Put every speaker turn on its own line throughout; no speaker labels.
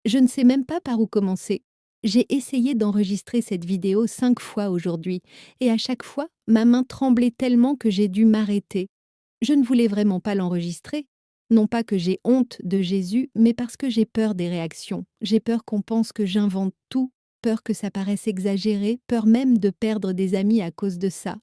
Je ne sais même pas par où commencer. J'ai essayé d'enregistrer cette vidéo 5 fois aujourd'hui, et à chaque fois, ma main tremblait tellement que j'ai dû m'arrêter. Je ne voulais vraiment pas l'enregistrer. Non pas que j'ai honte de Jésus, mais parce que j'ai peur des réactions. J'ai peur qu'on pense que j'invente tout, peur que ça paraisse exagéré, peur même de perdre des amis à cause de ça.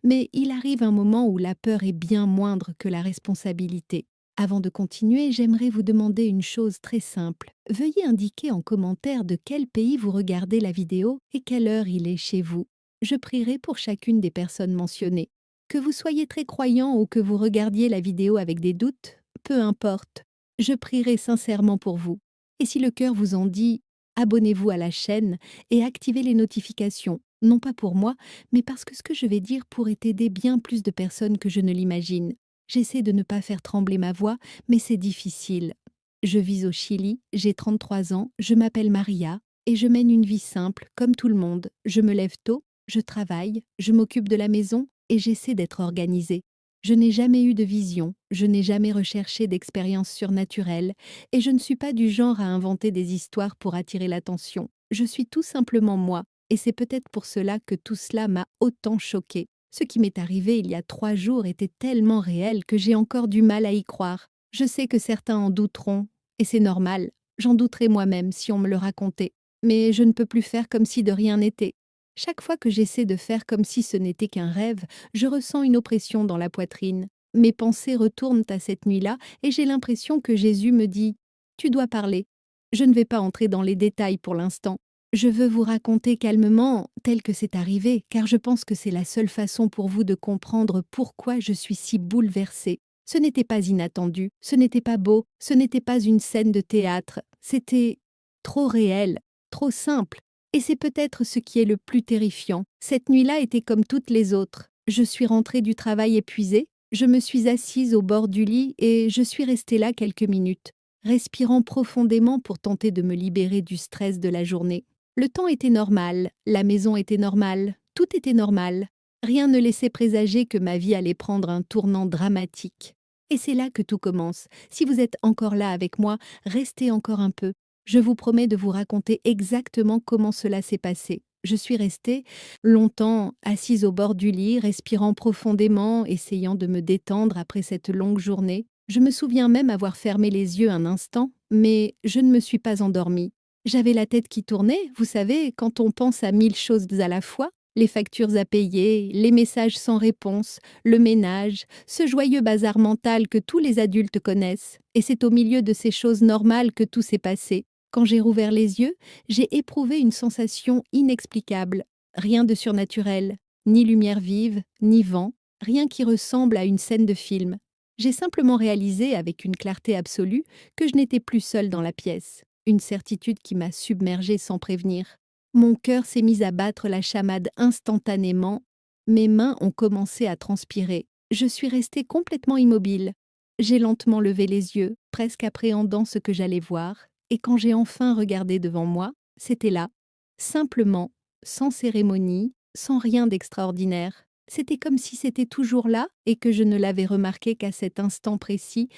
Mais il arrive un moment où la peur est bien moindre que la responsabilité. Avant de continuer, j'aimerais vous demander une chose très simple. Veuillez indiquer en commentaire de quel pays vous regardez la vidéo et quelle heure il est chez vous. Je prierai pour chacune des personnes mentionnées. Que vous soyez très croyant ou que vous regardiez la vidéo avec des doutes, peu importe. Je prierai sincèrement pour vous. Et si le cœur vous en dit, abonnez-vous à la chaîne et activez les notifications, non pas pour moi, mais parce que ce que je vais dire pourrait aider bien plus de personnes que je ne l'imagine. J'essaie de ne pas faire trembler ma voix, mais c'est difficile. Je vis au Chili, j'ai 33 ans, je m'appelle Maria, et je mène une vie simple, comme tout le monde. Je me lève tôt, je travaille, je m'occupe de la maison, et j'essaie d'être organisée. Je n'ai jamais eu de vision, je n'ai jamais recherché d'expérience surnaturelle, et je ne suis pas du genre à inventer des histoires pour attirer l'attention. Je suis tout simplement moi, et c'est peut-être pour cela que tout cela m'a autant choquée. Ce qui m'est arrivé il y a 3 jours était tellement réel que j'ai encore du mal à y croire. Je sais que certains en douteront, et c'est normal. J'en douterais moi-même si on me le racontait. Mais je ne peux plus faire comme si de rien n'était. Chaque fois que j'essaie de faire comme si ce n'était qu'un rêve, je ressens une oppression dans la poitrine. Mes pensées retournent à cette nuit-là et j'ai l'impression que Jésus me dit « Tu dois parler ». Je ne vais pas entrer dans les détails pour l'instant. Je veux vous raconter calmement, tel que c'est arrivé, car je pense que c'est la seule façon pour vous de comprendre pourquoi je suis si bouleversée. Ce n'était pas inattendu, ce n'était pas beau, ce n'était pas une scène de théâtre, c'était trop réel, trop simple. Et c'est peut-être ce qui est le plus terrifiant. Cette nuit-là était comme toutes les autres. Je suis rentrée du travail épuisée, je me suis assise au bord du lit et je suis restée là quelques minutes, respirant profondément pour tenter de me libérer du stress de la journée. Le temps était normal, la maison était normale, tout était normal. Rien ne laissait présager que ma vie allait prendre un tournant dramatique. Et c'est là que tout commence. Si vous êtes encore là avec moi, restez encore un peu. Je vous promets de vous raconter exactement comment cela s'est passé. Je suis restée longtemps assise au bord du lit, respirant profondément, essayant de me détendre après cette longue journée. Je me souviens même avoir fermé les yeux un instant, mais je ne me suis pas endormie. J'avais la tête qui tournait, vous savez, quand on pense à 1000 choses à la fois, les factures à payer, les messages sans réponse, le ménage, ce joyeux bazar mental que tous les adultes connaissent. Et c'est au milieu de ces choses normales que tout s'est passé. Quand j'ai rouvert les yeux, j'ai éprouvé une sensation inexplicable. Rien de surnaturel, ni lumière vive, ni vent, rien qui ressemble à une scène de film. J'ai simplement réalisé, avec une clarté absolue, que je n'étais plus seule dans la pièce. Une certitude qui m'a submergée sans prévenir. Mon cœur s'est mis à battre la chamade instantanément. Mes mains ont commencé à transpirer. Je suis restée complètement immobile. J'ai lentement levé les yeux, presque appréhendant ce que j'allais voir, et quand j'ai enfin regardé devant moi, c'était là, simplement, sans cérémonie, sans rien d'extraordinaire. C'était comme si c'était toujours là et que je ne l'avais remarqué qu'à cet instant précis.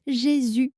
Jésus!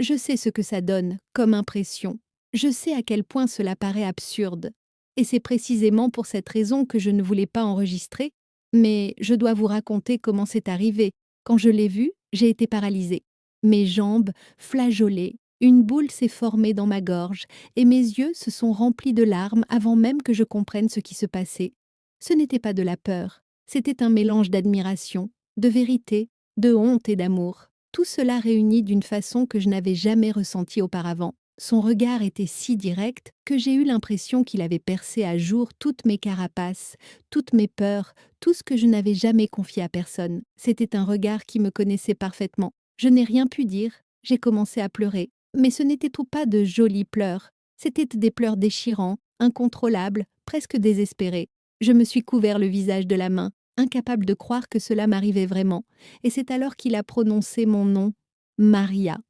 Je sais ce que ça donne, comme impression. Je sais à quel point cela paraît absurde. Et c'est précisément pour cette raison que je ne voulais pas enregistrer, mais je dois vous raconter comment c'est arrivé. Quand je l'ai vu, j'ai été paralysée. Mes jambes flageolaient, une boule s'est formée dans ma gorge, et mes yeux se sont remplis de larmes avant même que je comprenne ce qui se passait. Ce n'était pas de la peur, c'était un mélange d'admiration, de vérité, de honte et d'amour. Tout cela réuni d'une façon que je n'avais jamais ressentie auparavant. Son regard était si direct que j'ai eu l'impression qu'il avait percé à jour toutes mes carapaces, toutes mes peurs, tout ce que je n'avais jamais confié à personne. C'était un regard qui me connaissait parfaitement. Je n'ai rien pu dire, j'ai commencé à pleurer. Mais ce n'était tout pas de jolis pleurs. C'étaient des pleurs déchirants, incontrôlables, presque désespérés. Je me suis couvert le visage de la main, incapable de croire que cela m'arrivait vraiment. Et c'est alors qu'il a prononcé mon nom, Maria,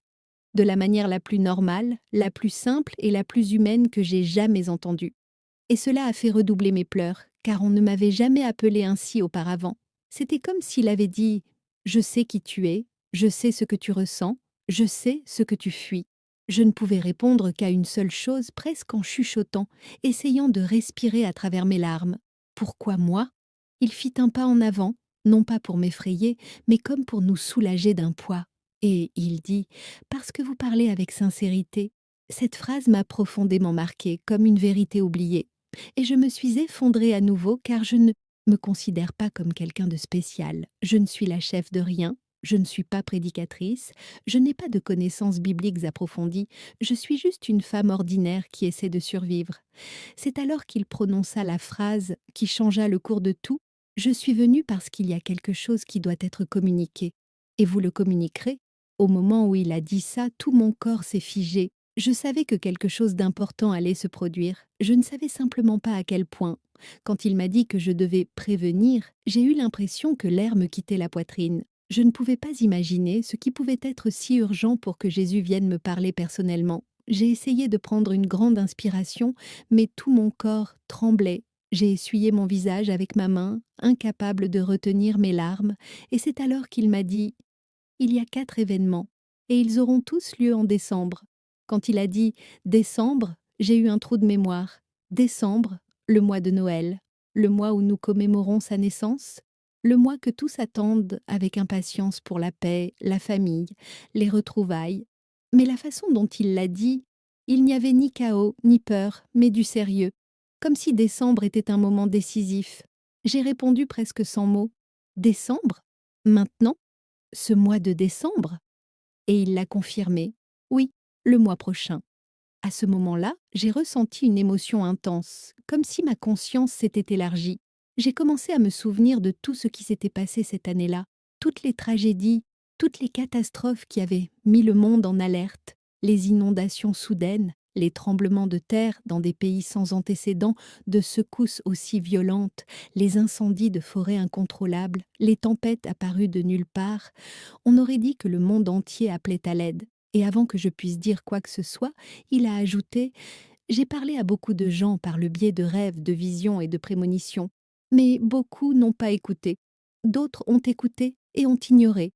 de la manière la plus normale, la plus simple et la plus humaine que j'ai jamais entendue. Et cela a fait redoubler mes pleurs, car on ne m'avait jamais appelée ainsi auparavant. C'était comme s'il avait dit « Je sais qui tu es, je sais ce que tu ressens, je sais ce que tu fuis ». Je ne pouvais répondre qu'à une seule chose, presque en chuchotant, essayant de respirer à travers mes larmes. Pourquoi moi? Il fit un pas en avant, non pas pour m'effrayer, mais comme pour nous soulager d'un poids. Et il dit: Parce que vous parlez avec sincérité. Cette phrase m'a profondément marquée, comme une vérité oubliée. Et je me suis effondrée à nouveau car je ne me considère pas comme quelqu'un de spécial. Je ne suis la chef de rien, je ne suis pas prédicatrice, je n'ai pas de connaissances bibliques approfondies, je suis juste une femme ordinaire qui essaie de survivre. C'est alors qu'il prononça la phrase qui changea le cours de tout: Je suis venu parce qu'il y a quelque chose qui doit être communiqué. Et vous le communiquerez. Au moment où il a dit ça, tout mon corps s'est figé. Je savais que quelque chose d'important allait se produire. Je ne savais simplement pas à quel point. Quand il m'a dit que je devais prévenir, j'ai eu l'impression que l'air me quittait la poitrine. Je ne pouvais pas imaginer ce qui pouvait être si urgent pour que Jésus vienne me parler personnellement. J'ai essayé de prendre une grande inspiration, mais tout mon corps tremblait. J'ai essuyé mon visage avec ma main, incapable de retenir mes larmes, et c'est alors qu'il m'a dit: Il y a 4 événements, et ils auront tous lieu en décembre. Quand il a dit décembre, j'ai eu un trou de mémoire. Décembre, le mois de Noël, le mois où nous commémorons sa naissance, le mois que tous attendent avec impatience pour la paix, la famille, les retrouvailles. Mais la façon dont il l'a dit, il n'y avait ni chaos, ni peur, mais du sérieux, comme si décembre était un moment décisif. J'ai répondu presque sans mots: Décembre? Maintenant? Ce mois de décembre? Et il l'a confirmé. Oui, le mois prochain. À ce moment-là, j'ai ressenti une émotion intense, comme si ma conscience s'était élargie. J'ai commencé à me souvenir de tout ce qui s'était passé cette année-là, toutes les tragédies, toutes les catastrophes qui avaient mis le monde en alerte, les inondations soudaines, les tremblements de terre dans des pays sans antécédent, de secousses aussi violentes, les incendies de forêts incontrôlables, les tempêtes apparues de nulle part. On aurait dit que le monde entier appelait à l'aide. Et avant que je puisse dire quoi que ce soit, il a ajouté: J'ai parlé à beaucoup de gens par le biais de rêves, de visions et de prémonitions. Mais beaucoup n'ont pas écouté. D'autres ont écouté et ont ignoré.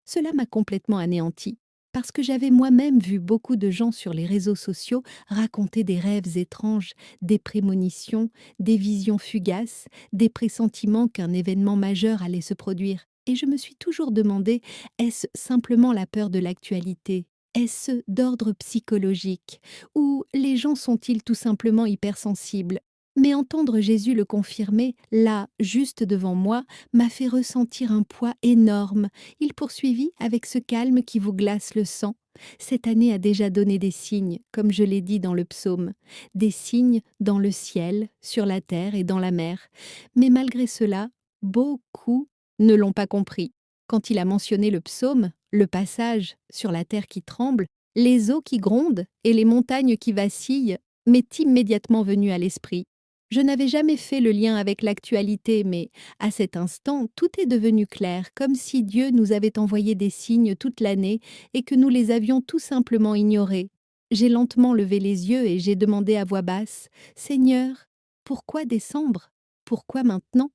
Cela m'a complètement anéanti, parce que j'avais moi-même vu beaucoup de gens sur les réseaux sociaux raconter des rêves étranges, des prémonitions, des visions fugaces, des pressentiments qu'un événement majeur allait se produire. Et je me suis toujours demandé: est-ce simplement la peur de l'actualité? Est-ce d'ordre psychologique? Ou les gens sont-ils tout simplement hypersensibles? Mais entendre Jésus le confirmer, là, juste devant moi, m'a fait ressentir un poids énorme. Il poursuivit avec ce calme qui vous glace le sang. Cette année a déjà donné des signes, comme je l'ai dit dans le psaume, des signes dans le ciel, sur la terre et dans la mer. Mais malgré cela, beaucoup ne l'ont pas compris. Quand il a mentionné le psaume, le passage sur la terre qui tremble, les eaux qui grondent et les montagnes qui vacillent m'est immédiatement venu à l'esprit. Je n'avais jamais fait le lien avec l'actualité, mais à cet instant, tout est devenu clair, comme si Dieu nous avait envoyé des signes toute l'année et que nous les avions tout simplement ignorés. J'ai lentement levé les yeux et j'ai demandé à voix basse: Seigneur, pourquoi décembre? Pourquoi maintenant?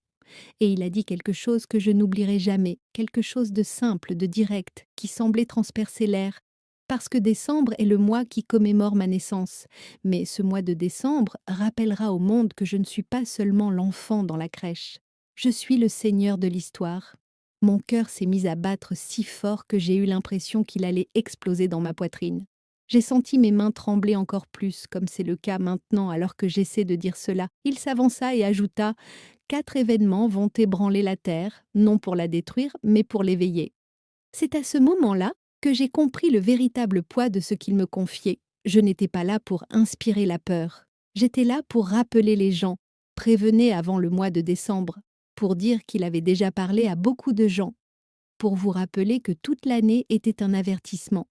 Et il a dit quelque chose que je n'oublierai jamais, quelque chose de simple, de direct, qui semblait transpercer l'air. Parce que décembre est le mois qui commémore ma naissance. Mais ce mois de décembre rappellera au monde que je ne suis pas seulement l'enfant dans la crèche. Je suis le Seigneur de l'histoire. Mon cœur s'est mis à battre si fort que j'ai eu l'impression qu'il allait exploser dans ma poitrine. J'ai senti mes mains trembler encore plus, comme c'est le cas maintenant alors que j'essaie de dire cela. Il s'avança et ajouta: 4 événements vont ébranler la terre, non pour la détruire, mais pour l'éveiller. C'est à ce moment-là que j'ai compris le véritable poids de ce qu'il me confiait. Je n'étais pas là pour inspirer la peur. J'étais là pour rappeler les gens, prévenez avant le mois de décembre, pour dire qu'il avait déjà parlé à beaucoup de gens, pour vous rappeler que toute l'année était un avertissement,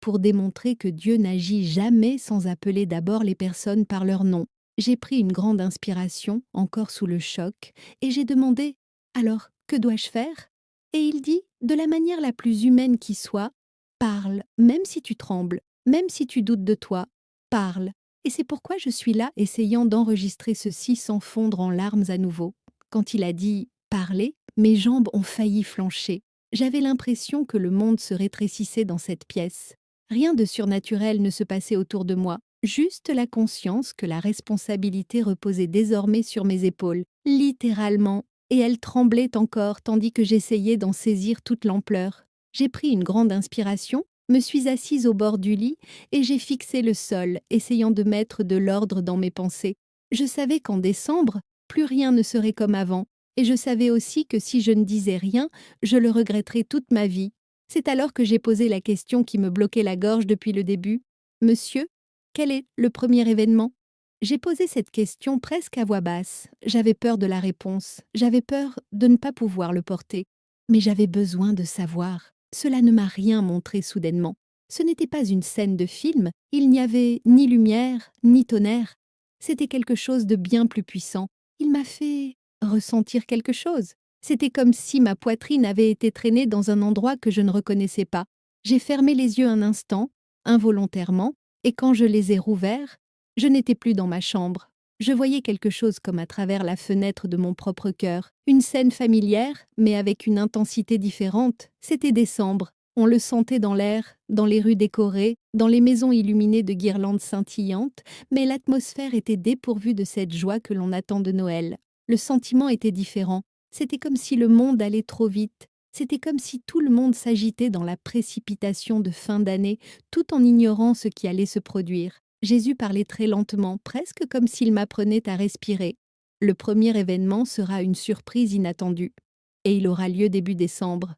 pour démontrer que Dieu n'agit jamais sans appeler d'abord les personnes par leur nom. J'ai pris une grande inspiration, encore sous le choc, et j'ai demandé: Alors, que dois-je faire? Et il dit, de la manière la plus humaine qui soit: Parle, même si tu trembles, même si tu doutes de toi, parle. Et c'est pourquoi je suis là, essayant d'enregistrer ceci sans fondre en larmes à nouveau. Quand il a dit parler, mes jambes ont failli flancher. J'avais l'impression que le monde se rétrécissait dans cette pièce. Rien de surnaturel ne se passait autour de moi, juste la conscience que la responsabilité reposait désormais sur mes épaules, littéralement, et elle tremblait encore tandis que j'essayais d'en saisir toute l'ampleur. J'ai pris une grande inspiration, me suis assise au bord du lit et j'ai fixé le sol, essayant de mettre de l'ordre dans mes pensées. Je savais qu'en décembre, plus rien ne serait comme avant, et je savais aussi que si je ne disais rien, je le regretterais toute ma vie. C'est alors que j'ai posé la question qui me bloquait la gorge depuis le début. Monsieur, quel est le premier événement? J'ai posé cette question presque à voix basse. J'avais peur de la réponse, j'avais peur de ne pas pouvoir le porter. Mais j'avais besoin de savoir. Cela ne m'a rien montré soudainement. Ce n'était pas une scène de film, il n'y avait ni lumière, ni tonnerre. C'était quelque chose de bien plus puissant. Il m'a fait ressentir quelque chose. C'était comme si ma poitrine avait été traînée dans un endroit que je ne reconnaissais pas. J'ai fermé les yeux un instant, involontairement, et quand je les ai rouverts, je n'étais plus dans ma chambre. Je voyais quelque chose comme à travers la fenêtre de mon propre cœur. Une scène familière, mais avec une intensité différente. C'était décembre. On le sentait dans l'air, dans les rues décorées, dans les maisons illuminées de guirlandes scintillantes, mais l'atmosphère était dépourvue de cette joie que l'on attend de Noël. Le sentiment était différent. C'était comme si le monde allait trop vite. C'était comme si tout le monde s'agitait dans la précipitation de fin d'année, tout en ignorant ce qui allait se produire. Jésus parlait très lentement, presque comme s'il m'apprenait à respirer. Le premier événement sera une surprise inattendue. Et il aura lieu début décembre.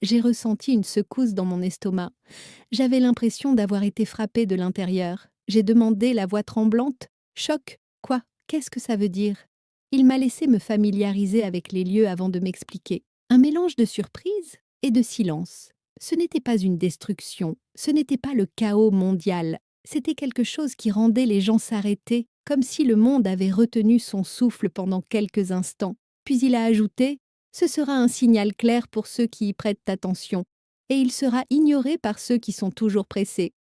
J'ai ressenti une secousse dans mon estomac. J'avais l'impression d'avoir été frappée de l'intérieur. J'ai demandé, la voix tremblante, « Choc, quoi? Qu'est-ce que ça veut dire ?» Il m'a laissé me familiariser avec les lieux avant de m'expliquer. Un mélange de surprise et de silence. Ce n'était pas une destruction, ce n'était pas le chaos mondial. C'était quelque chose qui rendait les gens s'arrêter, comme si le monde avait retenu son souffle pendant quelques instants. Puis il a ajouté, « Ce sera un signal clair pour ceux qui y prêtent attention, et il sera ignoré par ceux qui sont toujours pressés. »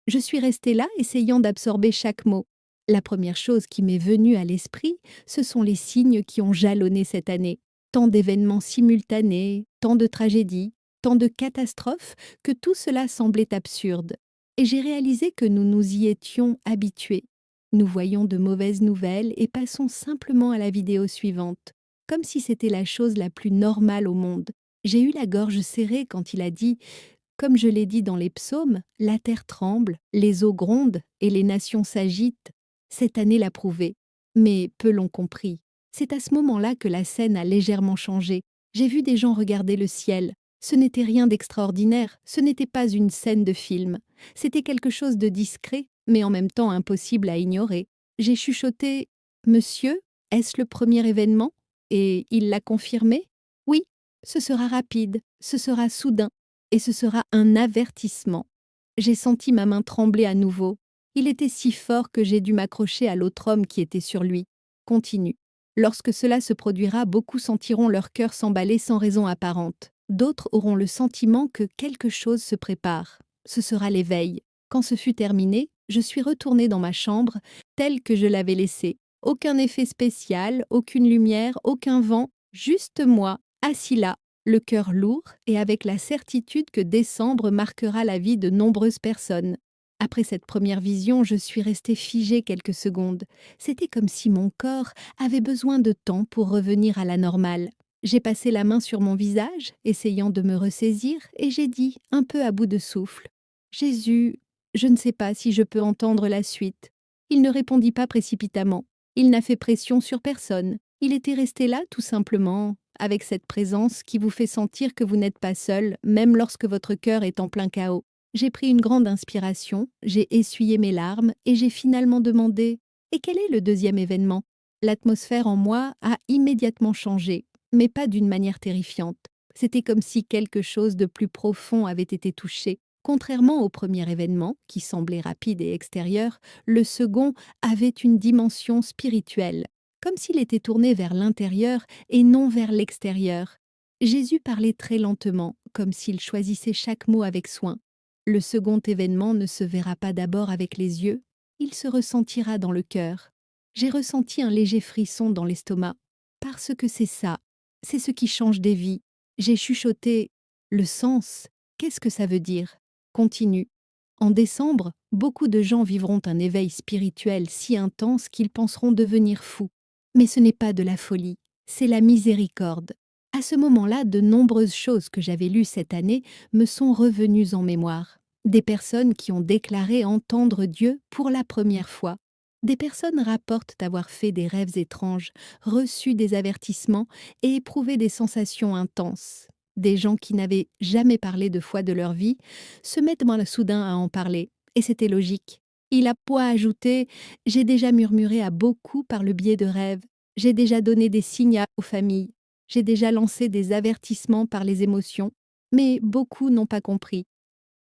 Je suis restée là, essayant d'absorber chaque mot. La première chose qui m'est venue à l'esprit, ce sont les signes qui ont jalonné cette année. Tant d'événements simultanés, tant de tragédies, tant de catastrophes, que tout cela semblait absurde. Et j'ai réalisé que nous nous y étions habitués. Nous voyons de mauvaises nouvelles et passons simplement à la vidéo suivante, comme si c'était la chose la plus normale au monde. J'ai eu la gorge serrée quand il a dit « Comme je l'ai dit dans les psaumes, la terre tremble, les eaux grondent et les nations s'agitent. » Cette année l'a prouvé. Mais peu l'ont compris. C'est à ce moment-là que la scène a légèrement changé. J'ai vu des gens regarder le ciel. Ce n'était rien d'extraordinaire, ce n'était pas une scène de film. C'était quelque chose de discret, mais en même temps impossible à ignorer. J'ai chuchoté « Monsieur, est-ce le premier événement ?» Et il l'a confirmé. « Oui, ce sera rapide, ce sera soudain, et ce sera un avertissement. » J'ai senti ma main trembler à nouveau. Il était si fort que j'ai dû m'accrocher à l'autre homme qui était sur lui. Continue. Lorsque cela se produira, beaucoup sentiront leur cœur s'emballer sans raison apparente. D'autres auront le sentiment que quelque chose se prépare. Ce sera l'éveil. Quand ce fut terminé, je suis retournée dans ma chambre, telle que je l'avais laissée. Aucun effet spécial, aucune lumière, aucun vent, juste moi, assis là, le cœur lourd et avec la certitude que décembre marquera la vie de nombreuses personnes. Après cette première vision, je suis restée figée quelques secondes. C'était comme si mon corps avait besoin de temps pour revenir à la normale. J'ai passé la main sur mon visage, essayant de me ressaisir, et j'ai dit, un peu à bout de souffle, « Jésus, je ne sais pas si je peux entendre la suite. » Il ne répondit pas précipitamment. Il n'a fait pression sur personne. Il était resté là, tout simplement, avec cette présence qui vous fait sentir que vous n'êtes pas seul, même lorsque votre cœur est en plein chaos. J'ai pris une grande inspiration, j'ai essuyé mes larmes et j'ai finalement demandé « Et quel est le deuxième événement ?» L'atmosphère en moi a immédiatement changé, mais pas d'une manière terrifiante. C'était comme si quelque chose de plus profond avait été touché. Contrairement au premier événement, qui semblait rapide et extérieur, le second avait une dimension spirituelle, comme s'il était tourné vers l'intérieur et non vers l'extérieur. Jésus parlait très lentement, comme s'il choisissait chaque mot avec soin. Le second événement ne se verra pas d'abord avec les yeux, il se ressentira dans le cœur. J'ai ressenti un léger frisson dans l'estomac, parce que c'est ça, c'est ce qui change des vies. J'ai chuchoté « le sens, qu'est-ce que ça veut dire ?» Continue. En décembre, beaucoup de gens vivront un éveil spirituel si intense qu'ils penseront devenir fous. Mais ce n'est pas de la folie, c'est la miséricorde. À ce moment-là, de nombreuses choses que j'avais lues cette année me sont revenues en mémoire. Des personnes qui ont déclaré entendre Dieu pour la première fois. Des personnes rapportent avoir fait des rêves étranges, reçu des avertissements et éprouvé des sensations intenses. Des gens qui n'avaient jamais parlé de foi de leur vie se mettent soudain à en parler, et c'était logique. Il a point ajouté: j'ai déjà murmuré à beaucoup par le biais de rêves, j'ai déjà donné des signes aux familles, j'ai déjà lancé des avertissements par les émotions, mais beaucoup n'ont pas compris.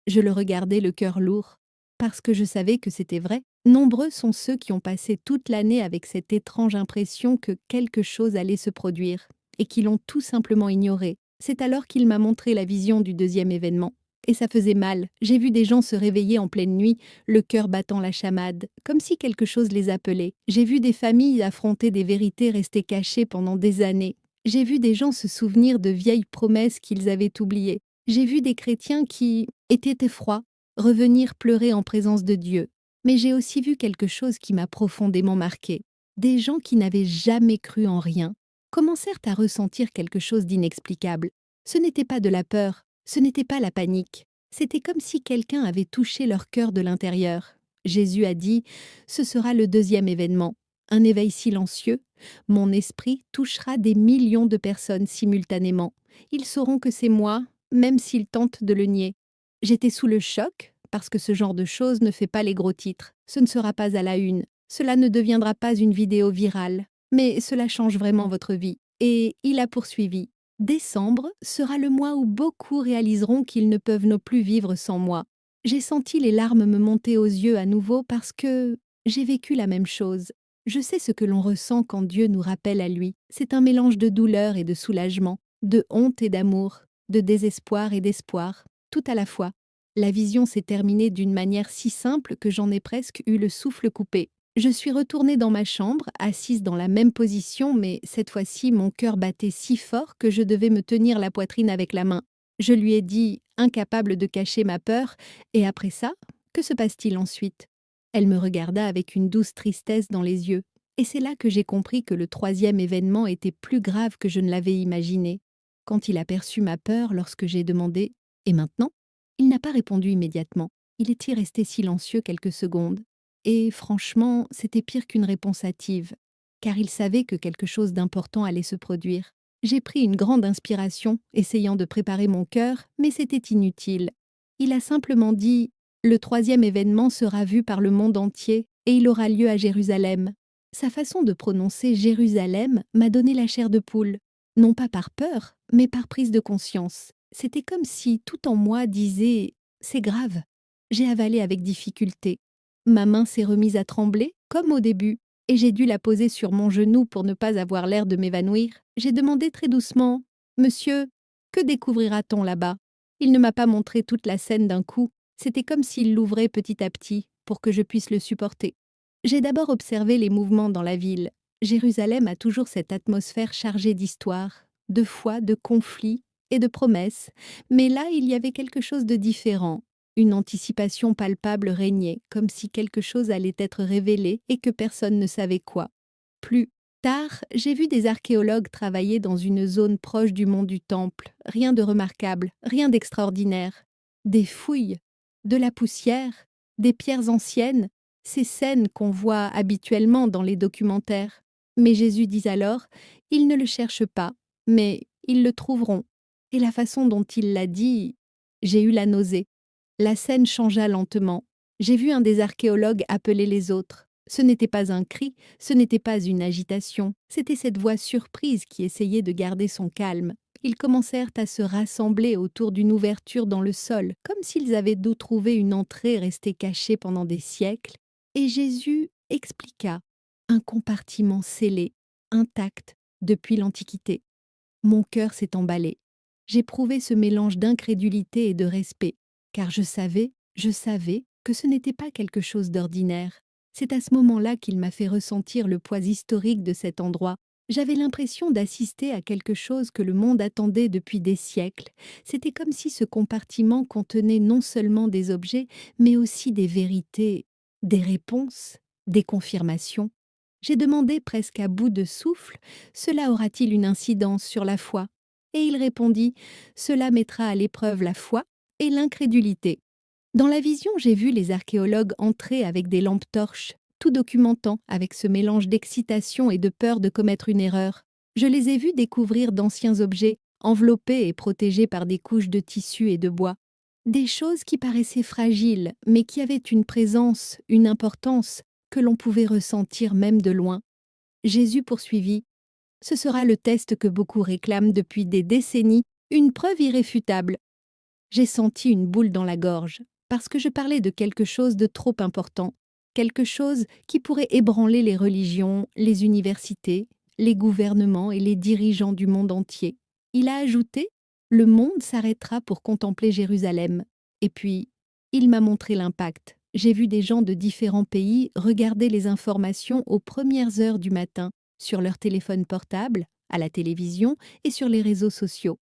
Je le regardais le cœur lourd, parce que je savais que c'était vrai. Nombreux sont ceux qui ont passé toute l'année avec cette étrange impression que quelque chose allait se produire, et qui l'ont tout simplement ignoré. C'est alors qu'il m'a montré la vision du deuxième événement. Et ça faisait mal. J'ai vu des gens se réveiller en pleine nuit, le cœur battant la chamade, comme si quelque chose les appelait. J'ai vu des familles affronter des vérités restées cachées pendant des années. J'ai vu des gens se souvenir de vieilles promesses qu'ils avaient oubliées. J'ai vu des chrétiens qui étaient effrois revenir pleurer en présence de Dieu. Mais j'ai aussi vu quelque chose qui m'a profondément marqué. Des gens qui n'avaient jamais cru en rien commencèrent à ressentir quelque chose d'inexplicable. Ce n'était pas de la peur, ce n'était pas la panique. C'était comme si quelqu'un avait touché leur cœur de l'intérieur. Jésus a dit: ce sera le deuxième événement, un éveil silencieux. Mon esprit touchera des millions de personnes simultanément. Ils sauront que c'est moi, même s'ils tentent de le nier. J'étais sous le choc, parce que ce genre de choses ne fait pas les gros titres. Ce ne sera pas à la une. Cela ne deviendra pas une vidéo virale. Mais cela change vraiment votre vie. Et il a poursuivi: décembre sera le mois où beaucoup réaliseront qu'ils ne peuvent non plus vivre sans moi. J'ai senti les larmes me monter aux yeux à nouveau parce que j'ai vécu la même chose. Je sais ce que l'on ressent quand Dieu nous rappelle à lui. C'est un mélange de douleur et de soulagement, de honte et d'amour, de désespoir et d'espoir, tout à la fois. La vision s'est terminée d'une manière si simple que j'en ai presque eu le souffle coupé. Je suis retournée dans ma chambre, assise dans la même position, mais cette fois-ci mon cœur battait si fort que je devais me tenir la poitrine avec la main. Je lui ai dit, incapable de cacher ma peur: et après ça, que se passe-t-il ensuite? Elle me regarda avec une douce tristesse dans les yeux. Et c'est là que j'ai compris que le troisième événement était plus grave que je ne l'avais imaginé. Quand il aperçut ma peur lorsque j'ai demandé: et maintenant? Il n'a pas répondu immédiatement. Il était resté silencieux quelques secondes. Et franchement, c'était pire qu'une réponse hâtive, car il savait que quelque chose d'important allait se produire. J'ai pris une grande inspiration, essayant de préparer mon cœur, mais c'était inutile. Il a simplement dit: le troisième événement sera vu par le monde entier, et il aura lieu à Jérusalem. Sa façon de prononcer Jérusalem m'a donné la chair de poule, non pas par peur, mais par prise de conscience. C'était comme si tout en moi disait: c'est grave. J'ai avalé avec difficulté. Ma main s'est remise à trembler, comme au début, et j'ai dû la poser sur mon genou pour ne pas avoir l'air de m'évanouir. J'ai demandé très doucement: monsieur, que découvrira-t-on là-bas? Il ne m'a pas montré toute la scène d'un coup. C'était comme s'il l'ouvrait petit à petit, pour que je puisse le supporter. J'ai d'abord observé les mouvements dans la ville. Jérusalem a toujours cette atmosphère chargée d'histoire, de foi, de conflits et de promesses, mais là il y avait quelque chose de différent. Une anticipation palpable régnait, comme si quelque chose allait être révélé et que personne ne savait quoi. Plus tard, j'ai vu des archéologues travailler dans une zone proche du mont du Temple. Rien de remarquable, rien d'extraordinaire. Des fouilles, de la poussière, des pierres anciennes, ces scènes qu'on voit habituellement dans les documentaires. Mais Jésus dit alors: ils ne le cherchent pas, mais ils le trouveront. Et la façon dont il l'a dit, j'ai eu la nausée. La scène changea lentement. J'ai vu un des archéologues appeler les autres. Ce n'était pas un cri, ce n'était pas une agitation, c'était cette voix surprise qui essayait de garder son calme. Ils commencèrent à se rassembler autour d'une ouverture dans le sol, comme s'ils avaient d'où trouver une entrée restée cachée pendant des siècles. Et Jésus expliqua: un compartiment scellé, intact, depuis l'Antiquité. Mon cœur s'est emballé. J'éprouvais ce mélange d'incrédulité et de respect, car je savais que ce n'était pas quelque chose d'ordinaire. C'est à ce moment-là qu'il m'a fait ressentir le poids historique de cet endroit. J'avais l'impression d'assister à quelque chose que le monde attendait depuis des siècles. C'était comme si ce compartiment contenait non seulement des objets, mais aussi des vérités, des réponses, des confirmations. J'ai demandé presque à bout de souffle, cela aura-t-il une incidence sur la foi? Et il répondit, cela mettra à l'épreuve la foi et l'incrédulité. Dans la vision, j'ai vu les archéologues entrer avec des lampes torches, tout documentant avec ce mélange d'excitation et de peur de commettre une erreur. Je les ai vus découvrir d'anciens objets, enveloppés et protégés par des couches de tissu et de bois. Des choses qui paraissaient fragiles, mais qui avaient une présence, une importance, que l'on pouvait ressentir même de loin. Jésus poursuivit, ce sera le test que beaucoup réclament depuis des décennies, une preuve irréfutable. J'ai senti une boule dans la gorge, parce que je parlais de quelque chose de trop important, quelque chose qui pourrait ébranler les religions, les universités, les gouvernements et les dirigeants du monde entier. Il a ajouté, le monde s'arrêtera pour contempler Jérusalem. Et puis, il m'a montré l'impact. J'ai vu des gens de différents pays regarder les informations aux premières heures du matin, sur leur téléphone portable, à la télévision et sur les réseaux sociaux.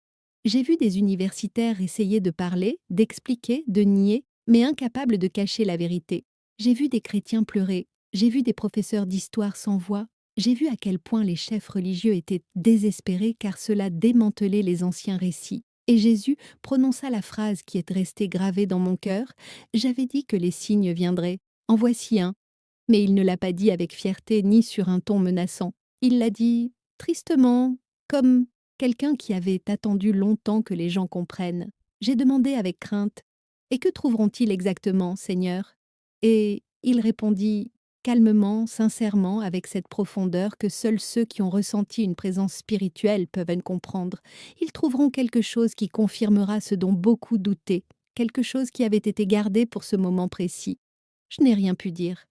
J'ai vu des universitaires essayer de parler, d'expliquer, de nier, mais incapables de cacher la vérité. J'ai vu des chrétiens pleurer, j'ai vu des professeurs d'histoire sans voix, j'ai vu à quel point les chefs religieux étaient désespérés car cela démantelait les anciens récits. Et Jésus prononça la phrase qui est restée gravée dans mon cœur, j'avais dit que les signes viendraient. En voici un. Mais il ne l'a pas dit avec fierté ni sur un ton menaçant. Il l'a dit tristement, comme quelqu'un qui avait attendu longtemps que les gens comprennent. J'ai demandé avec crainte, « Et que trouveront-ils exactement, Seigneur ?» Et il répondit calmement, sincèrement, avec cette profondeur que seuls ceux qui ont ressenti une présence spirituelle peuvent comprendre. Ils trouveront quelque chose qui confirmera ce dont beaucoup doutaient, quelque chose qui avait été gardé pour ce moment précis. Je n'ai rien pu dire.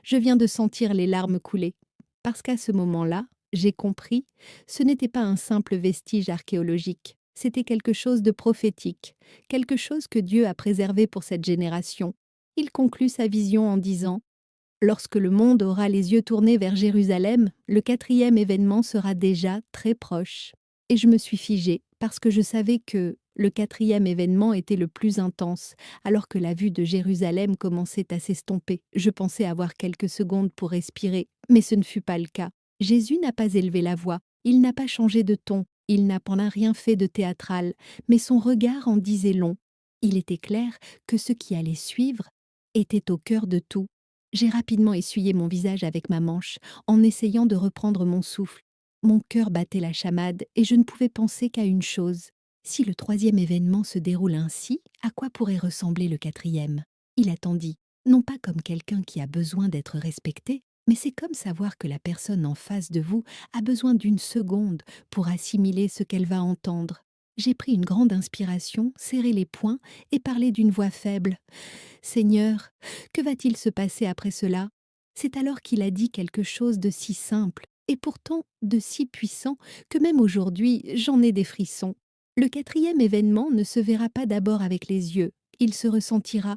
Je viens de sentir les larmes couler. Parce qu'à ce moment-là, j'ai compris, ce n'était pas un simple vestige archéologique, c'était quelque chose de prophétique, quelque chose que Dieu a préservé pour cette génération. Il conclut sa vision en disant « Lorsque le monde aura les yeux tournés vers Jérusalem, le 4e événement sera déjà très proche. » Et je me suis figée parce que je savais que le 4e événement était le plus intense, alors que la vue de Jérusalem commençait à s'estomper. Je pensais avoir quelques secondes pour respirer, mais ce ne fut pas le cas. Jésus n'a pas élevé la voix, il n'a pas changé de ton, il n'a pendant rien fait de théâtral, mais son regard en disait long. Il était clair que ce qui allait suivre était au cœur de tout. J'ai rapidement essuyé mon visage avec ma manche, en essayant de reprendre mon souffle. Mon cœur battait la chamade et je ne pouvais penser qu'à une chose. Si le 3e événement se déroule ainsi, à quoi pourrait ressembler le 4e? Il attendit, non pas comme quelqu'un qui a besoin d'être respecté, mais c'est comme savoir que la personne en face de vous a besoin d'une seconde pour assimiler ce qu'elle va entendre. J'ai pris une grande inspiration, serré les poings et parlé d'une voix faible. « Seigneur, que va-t-il se passer après cela ?» C'est alors qu'il a dit quelque chose de si simple et pourtant de si puissant que même aujourd'hui j'en ai des frissons. Le 4e événement ne se verra pas d'abord avec les yeux, il se ressentira.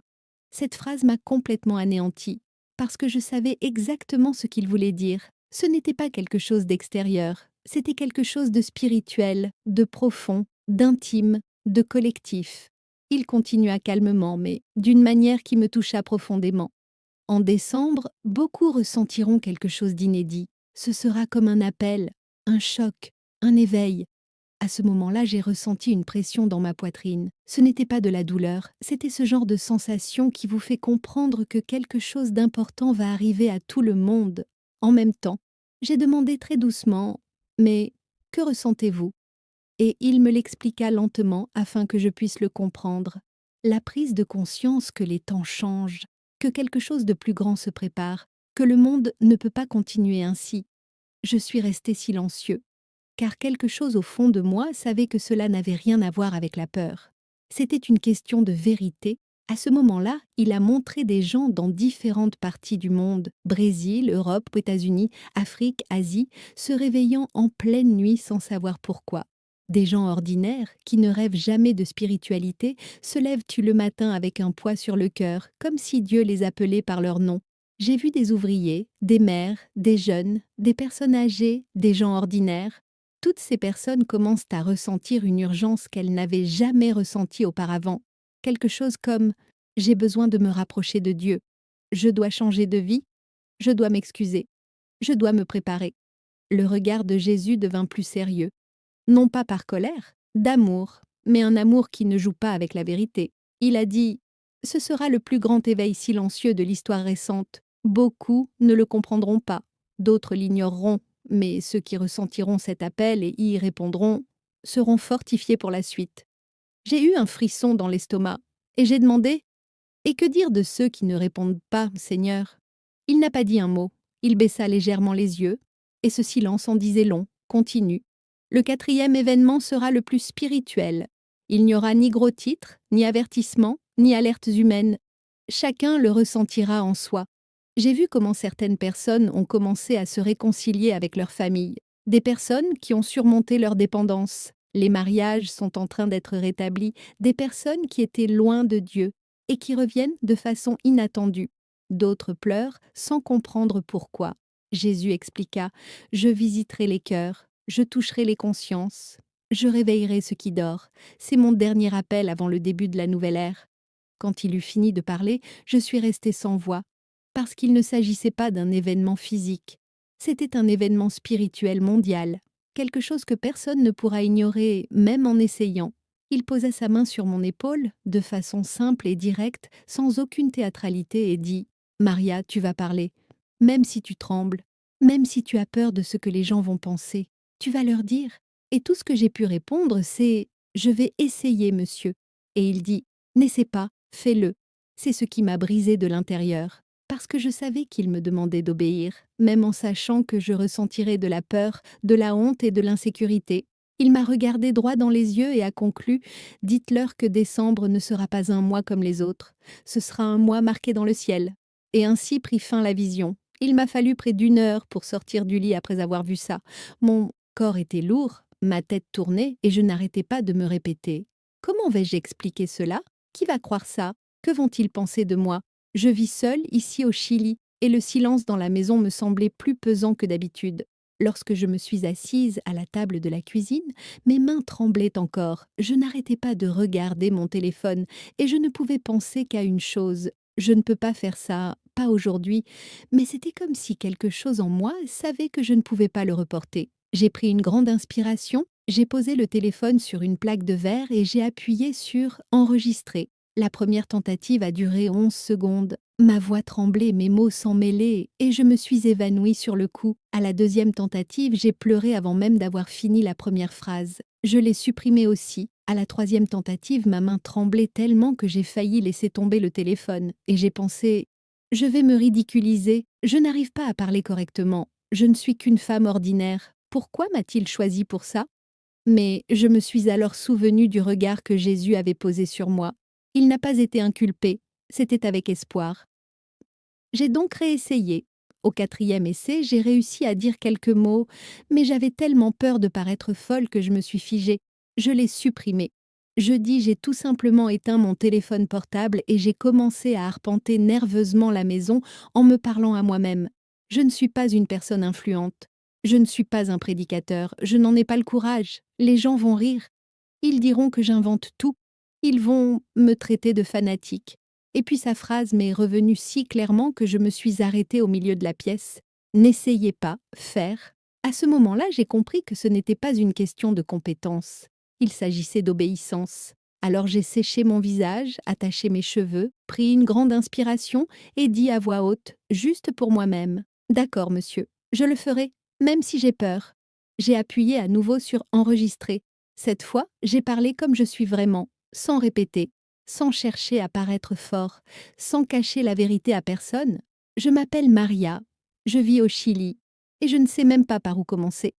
Cette phrase m'a complètement anéantie, parce que je savais exactement ce qu'il voulait dire. Ce n'était pas quelque chose d'extérieur, c'était quelque chose de spirituel, de profond, d'intime, de collectif. Il continua calmement, mais d'une manière qui me toucha profondément. En décembre, beaucoup ressentiront quelque chose d'inédit. Ce sera comme un appel, un choc, un éveil. À ce moment-là, j'ai ressenti une pression dans ma poitrine. Ce n'était pas de la douleur, c'était ce genre de sensation qui vous fait comprendre que quelque chose d'important va arriver à tout le monde. En même temps, j'ai demandé très doucement « Mais que ressentez-vous » Et il me l'expliqua lentement afin que je puisse le comprendre. La prise de conscience que les temps changent, que quelque chose de plus grand se prépare, que le monde ne peut pas continuer ainsi. Je suis resté silencieux, car quelque chose au fond de moi savait que cela n'avait rien à voir avec la peur. C'était une question de vérité. À ce moment-là, il a montré des gens dans différentes parties du monde, Brésil, Europe, États-Unis, Afrique, Asie, se réveillant en pleine nuit sans savoir pourquoi. Des gens ordinaires, qui ne rêvent jamais de spiritualité, se lèvent le matin avec un poids sur le cœur, comme si Dieu les appelait par leur nom. J'ai vu des ouvriers, des mères, des jeunes, des personnes âgées, des gens ordinaires. Toutes ces personnes commencent à ressentir une urgence qu'elles n'avaient jamais ressentie auparavant. Quelque chose comme « j'ai besoin de me rapprocher de Dieu, je dois changer de vie, je dois m'excuser, je dois me préparer ». Le regard de Jésus devint plus sérieux. Non pas par colère, d'amour, mais un amour qui ne joue pas avec la vérité. Il a dit « Ce sera le plus grand éveil silencieux de l'histoire récente. Beaucoup ne le comprendront pas, d'autres l'ignoreront, mais ceux qui ressentiront cet appel et y répondront seront fortifiés pour la suite. » J'ai eu un frisson dans l'estomac, et j'ai demandé « Et que dire de ceux qui ne répondent pas, Seigneur ?» Il n'a pas dit un mot, il baissa légèrement les yeux, et ce silence en disait long, continu. Le quatrième événement sera le plus spirituel. Il n'y aura ni gros titres, ni avertissements, ni alertes humaines. Chacun le ressentira en soi. J'ai vu comment certaines personnes ont commencé à se réconcilier avec leur famille. Des personnes qui ont surmonté leur dépendance. Les mariages sont en train d'être rétablis. Des personnes qui étaient loin de Dieu et qui reviennent de façon inattendue. D'autres pleurent sans comprendre pourquoi. Jésus expliqua « Je visiterai les cœurs, je toucherai les consciences, je réveillerai ce qui dort. C'est mon dernier appel avant le début de la nouvelle ère. » Quand il eut fini de parler, je suis restée sans voix, parce qu'il ne s'agissait pas d'un événement physique. C'était un événement spirituel mondial, quelque chose que personne ne pourra ignorer, même en essayant. Il posa sa main sur mon épaule, de façon simple et directe, sans aucune théâtralité, et dit « Maria, tu vas parler. Même si tu trembles, même si tu as peur de ce que les gens vont penser, tu vas leur dire. » Et tout ce que j'ai pu répondre, c'est « Je vais essayer, monsieur. » Et il dit « N'essaie pas, fais-le. » C'est ce qui m'a brisé de l'intérieur, parce que je savais qu'il me demandait d'obéir, même en sachant que je ressentirais de la peur, de la honte et de l'insécurité. Il m'a regardé droit dans les yeux et a conclu « Dites-leur que décembre ne sera pas un mois comme les autres. Ce sera un mois marqué dans le ciel. » Et ainsi prit fin la vision. Il m'a fallu près d'1 heure pour sortir du lit après avoir vu ça. Mon corps était lourd, ma tête tournait et je n'arrêtais pas de me répéter « Comment vais-je expliquer cela? Qui va croire ça? Que vont-ils penser de moi? Je vis seule ici au Chili et le silence dans la maison me semblait plus pesant que d'habitude. Lorsque je me suis assise à la table de la cuisine, mes mains tremblaient encore. Je n'arrêtais pas de regarder mon téléphone et je ne pouvais penser qu'à une chose. Je ne peux pas faire ça, pas aujourd'hui, mais c'était comme si quelque chose en moi savait que je ne pouvais pas le reporter. J'ai pris une grande inspiration, j'ai posé le téléphone sur une plaque de verre et j'ai appuyé sur « Enregistrer ». La première tentative a duré 11 secondes. Ma voix tremblait, mes mots s'en mêlaient, et je me suis évanouie sur le coup. À la deuxième tentative, j'ai pleuré avant même d'avoir fini la première phrase. Je l'ai supprimée aussi. À la troisième tentative, ma main tremblait tellement que j'ai failli laisser tomber le téléphone. Et j'ai pensé « Je vais me ridiculiser, je n'arrive pas à parler correctement. Je ne suis qu'une femme ordinaire. Pourquoi m'a-t-il choisi pour ça ?» Mais je me suis alors souvenue du regard que Jésus avait posé sur moi. Il n'a pas été inculpé, c'était avec espoir. J'ai donc réessayé. Au 4e essai, j'ai réussi à dire quelques mots, mais j'avais tellement peur de paraître folle que je me suis figée. Je l'ai supprimé. Jeudi, j'ai tout simplement éteint mon téléphone portable et j'ai commencé à arpenter nerveusement la maison en me parlant à moi-même. Je ne suis pas une personne influente. Je ne suis pas un prédicateur. Je n'en ai pas le courage. Les gens vont rire. Ils diront que j'invente tout. Ils vont me traiter de fanatique. Et puis sa phrase m'est revenue si clairement que je me suis arrêtée au milieu de la pièce. N'essayez pas, faire. À ce moment-là, j'ai compris que ce n'était pas une question de compétence. Il s'agissait d'obéissance. Alors j'ai séché mon visage, attaché mes cheveux, pris une grande inspiration et dit à voix haute, juste pour moi-même. « D'accord, monsieur, je le ferai, même si j'ai peur. » J'ai appuyé à nouveau sur « Enregistrer ». Cette fois, j'ai parlé comme je suis vraiment, sans répéter, sans chercher à paraître fort, sans cacher la vérité à personne. Je m'appelle Maria, je vis au Chili, et je ne sais même pas par où commencer.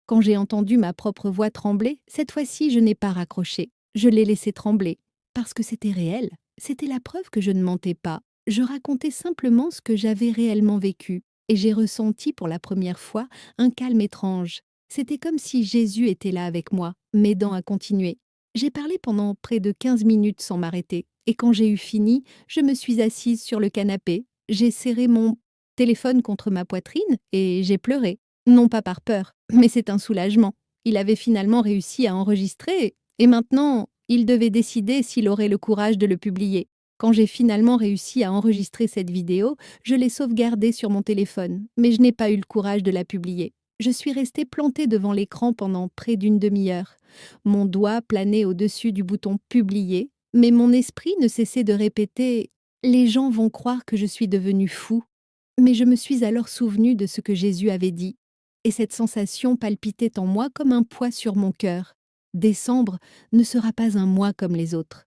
Quand j'ai entendu ma propre voix trembler, cette fois-ci je n'ai pas raccroché. Je l'ai laissé trembler, parce que c'était réel. C'était la preuve que je ne mentais pas. Je racontais simplement ce que j'avais réellement vécu, et j'ai ressenti pour la première fois un calme étrange. C'était comme si Jésus était là avec moi, m'aidant à continuer. J'ai parlé pendant près de 15 minutes sans m'arrêter, et quand j'ai eu fini, je me suis assise sur le canapé, j'ai serré mon téléphone contre ma poitrine et j'ai pleuré. Non pas par peur, mais c'est un soulagement. Il avait finalement réussi à enregistrer et maintenant, il devait décider s'il aurait le courage de le publier. Quand j'ai finalement réussi à enregistrer cette vidéo, je l'ai sauvegardée sur mon téléphone, mais je n'ai pas eu le courage de la publier. Je suis restée plantée devant l'écran pendant près d'une demi-heure. Mon doigt planait au-dessus du bouton publier, mais mon esprit ne cessait de répéter les gens vont croire que je suis devenue fou. Mais je me suis alors souvenue de ce que Jésus avait dit, et cette sensation palpitait en moi comme un poids sur mon cœur. Décembre ne sera pas un mois comme les autres.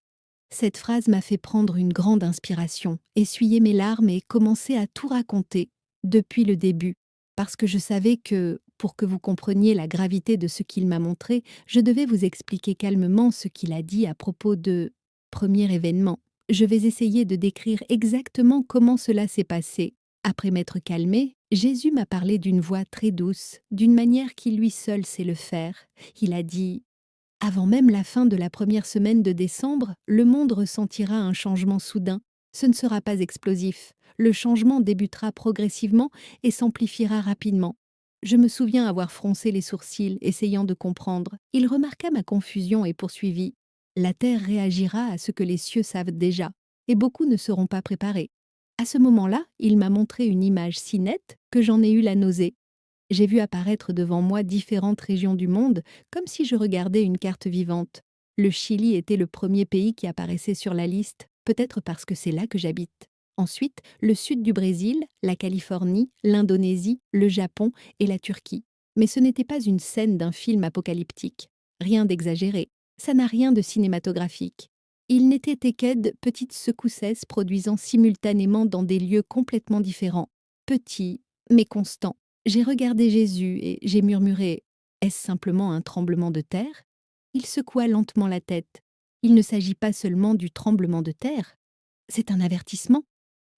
Cette phrase m'a fait prendre une grande inspiration, essuyer mes larmes et commencer à tout raconter, depuis le début, parce que je savais que, pour que vous compreniez la gravité de ce qu'il m'a montré, je devais vous expliquer calmement ce qu'il a dit à propos de premier événement. Je vais essayer de décrire exactement comment cela s'est passé. Après m'être calmée, Jésus m'a parlé d'une voix très douce, d'une manière qui lui seul sait le faire. Il a dit avant même la fin de la première semaine de décembre, le monde ressentira un changement soudain. Ce ne sera pas explosif. Le changement débutera progressivement et s'amplifiera rapidement. Je me souviens avoir froncé les sourcils, essayant de comprendre. Il remarqua ma confusion et poursuivit. La terre réagira à ce que les cieux savent déjà, et beaucoup ne seront pas préparés. À ce moment-là, il m'a montré une image si nette que j'en ai eu la nausée. J'ai vu apparaître devant moi différentes régions du monde, comme si je regardais une carte vivante. Le Chili était le premier pays qui apparaissait sur la liste, peut-être parce que c'est là que j'habite. Ensuite, le sud du Brésil, la Californie, l'Indonésie, le Japon et la Turquie. Mais ce n'était pas une scène d'un film apocalyptique. Rien d'exagéré. Ça n'a rien de cinématographique. Il n'était que de petites secousses produisant simultanément dans des lieux complètement différents. Petits, mais constants. J'ai regardé Jésus et j'ai murmuré « Est-ce simplement un tremblement de terre ?» Il secoua lentement la tête. Il ne s'agit pas seulement du tremblement de terre, c'est un avertissement.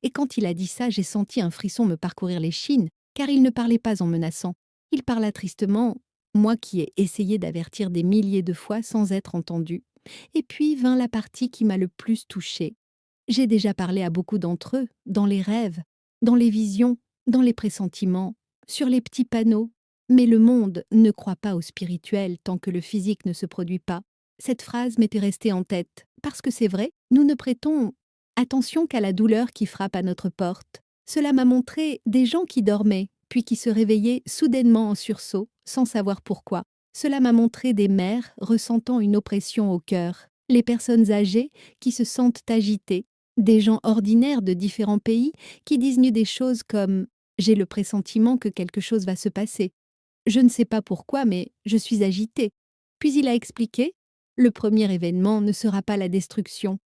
Et quand il a dit ça, j'ai senti un frisson me parcourir l'échine, car il ne parlait pas en menaçant. Il parla tristement, moi qui ai essayé d'avertir des milliers de fois sans être entendu. Et puis vint la partie qui m'a le plus touchée. J'ai déjà parlé à beaucoup d'entre eux, dans les rêves, dans les visions, dans les pressentiments, sur les petits panneaux. Mais le monde ne croit pas au spirituel tant que le physique ne se produit pas. Cette phrase m'était restée en tête, parce que c'est vrai, nous ne prêtons attention qu'à la douleur qui frappe à notre porte. Cela m'a montré des gens qui dormaient, puis qui se réveillaient soudainement en sursaut, sans savoir pourquoi. Cela m'a montré des mères ressentant une oppression au cœur, les personnes âgées qui se sentent agitées, des gens ordinaires de différents pays qui disent nu des choses comme « j'ai le pressentiment que quelque chose va se passer ». Je ne sais pas pourquoi, mais je suis agitée. Puis il a expliqué « le premier événement ne sera pas la destruction.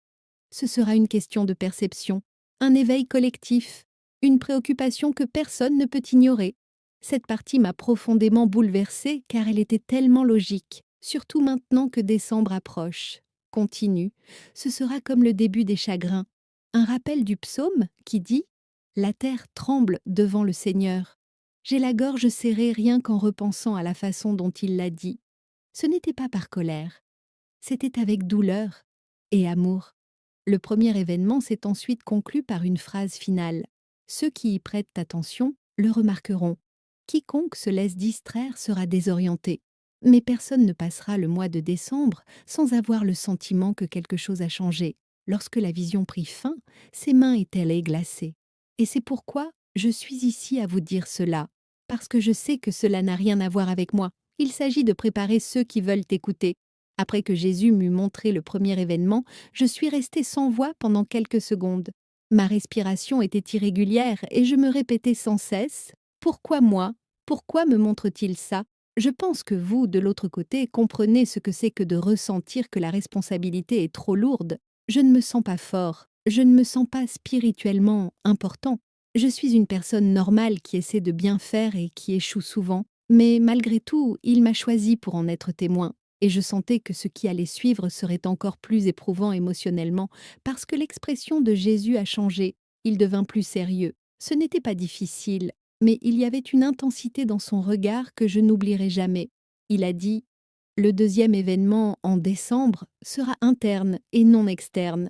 Ce sera une question de perception, un éveil collectif, une préoccupation que personne ne peut ignorer. » Cette partie m'a profondément bouleversée car elle était tellement logique, surtout maintenant que décembre approche. Continue, ce sera comme le début des chagrins. Un rappel du psaume qui dit « La terre tremble devant le Seigneur ». J'ai la gorge serrée rien qu'en repensant à la façon dont il l'a dit. Ce n'était pas par colère, c'était avec douleur et amour. Le premier événement s'est ensuite conclu par une phrase finale. Ceux qui y prêtent attention le remarqueront. Quiconque se laisse distraire sera désorienté. Mais personne ne passera le mois de décembre sans avoir le sentiment que quelque chose a changé. Lorsque la vision prit fin, ses mains étaient glacées. Et c'est pourquoi je suis ici à vous dire cela, parce que je sais que cela n'a rien à voir avec moi. Il s'agit de préparer ceux qui veulent écouter. Après que Jésus m'eut montré le premier événement, je suis restée sans voix pendant quelques secondes. Ma respiration était irrégulière et je me répétais sans cesse « Pourquoi moi? Pourquoi me montre-t-il ça ?» Je pense que vous, de l'autre côté, comprenez ce que c'est que de ressentir que la responsabilité est trop lourde. Je ne me sens pas fort, je ne me sens pas spirituellement important. Je suis une personne normale qui essaie de bien faire et qui échoue souvent. Mais malgré tout, il m'a choisi pour en être témoin. Et je sentais que ce qui allait suivre serait encore plus éprouvant émotionnellement, parce que l'expression de Jésus a changé, il devint plus sérieux. Ce n'était pas difficile, mais il y avait une intensité dans son regard que je n'oublierai jamais. Il a dit « Le deuxième événement, en décembre, sera interne et non externe ».